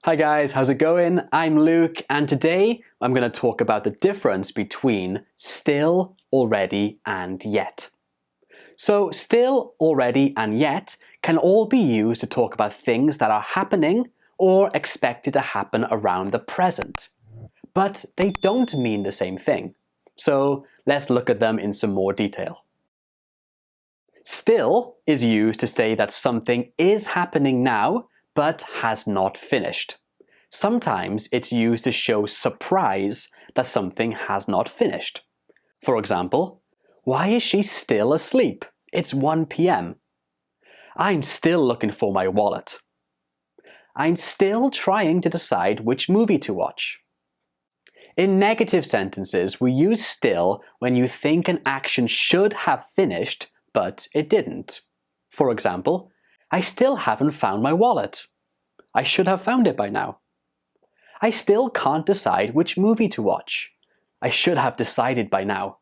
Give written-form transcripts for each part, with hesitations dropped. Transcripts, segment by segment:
Hi guys, how's it going? I'm Luke, and today I'm going to talk about the difference between still, already, and yet. So still, already, and yet can all be used to talk about things that are happening or expected to happen around the present. But they don't mean the same thing. So let's look at them in some more detail. Still is used to say that something is happening now, but has not finished. Sometimes it's used to show surprise that something has not finished. For example, why is she still asleep? It's 1 p.m. I'm still looking for my wallet. I'm still trying to decide which movie to watch. In negative sentences, we use still when you think an action should have finished, but it didn't. For example, I still haven't found my wallet. I should have found it by now. I still can't decide which movie to watch. I should have decided by now.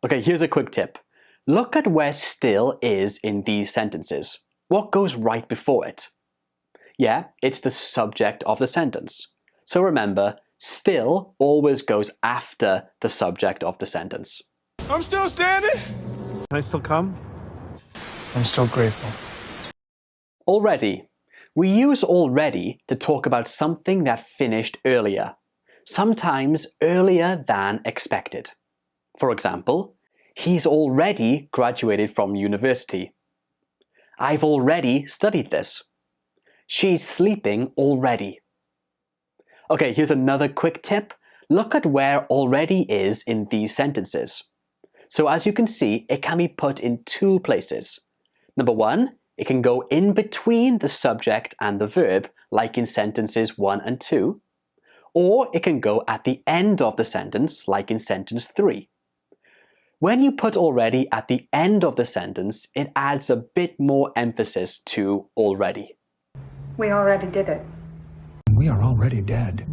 Okay, here's a quick tip. Look at where still is in these sentences. What goes right before it? Yeah, it's the subject of the sentence. So remember, still always goes after the subject of the sentence. I'm still standing. Can I still come? I'm still grateful. Already. We use already to talk about something that finished earlier, sometimes earlier than expected. For example, he's already graduated from university. I've already studied this. She's sleeping already. Okay, here's another quick tip. Look at where already is in these sentences. So as you can see, it can be put in two places. Number one, it can go in between the subject and the verb, like in sentences 1 and 2. Or it can go at the end of the sentence, like in sentence 3. When you put already at the end of the sentence, it adds a bit more emphasis to already. We already did it. We are already dead.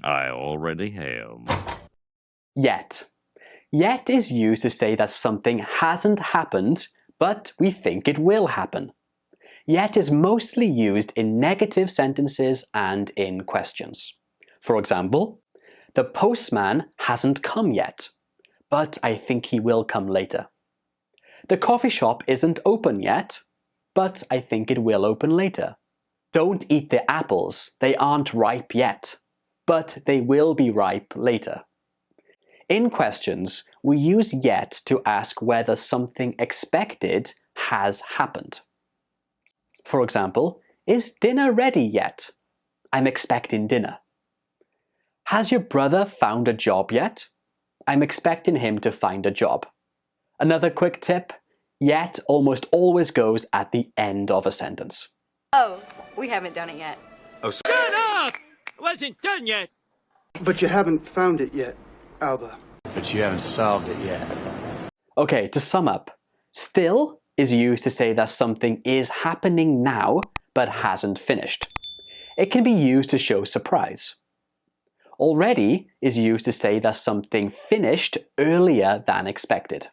I already am. Yet. Yet is used to say that something hasn't happened, but we think it will happen. Yet is mostly used in negative sentences and in questions. For example, the postman hasn't come yet, but I think he will come later. The coffee shop isn't open yet, but I think it will open later. Don't eat the apples, they aren't ripe yet, but they will be ripe later. In questions, we use yet to ask whether something expected has happened. For example, is dinner ready yet? I'm expecting dinner. Has your brother found a job yet? I'm expecting him to find a job. Another quick tip, yet almost always goes at the end of a sentence. Oh, we haven't done it yet. Oh, shut up! It wasn't done yet. But you haven't found it yet, Alba. But you haven't solved it yet. Okay, to sum up, still is used to say that something is happening now but hasn't finished. It can be used to show surprise. Already is used to say that something finished earlier than expected.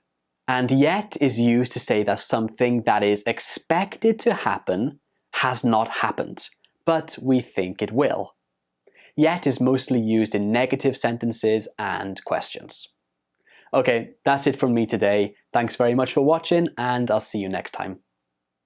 And yet is used to say that something that is expected to happen has not happened, but we think it will. Yet is mostly used in negative sentences and questions. Okay, that's it from me today. Thanks very much for watching, and I'll see you next time.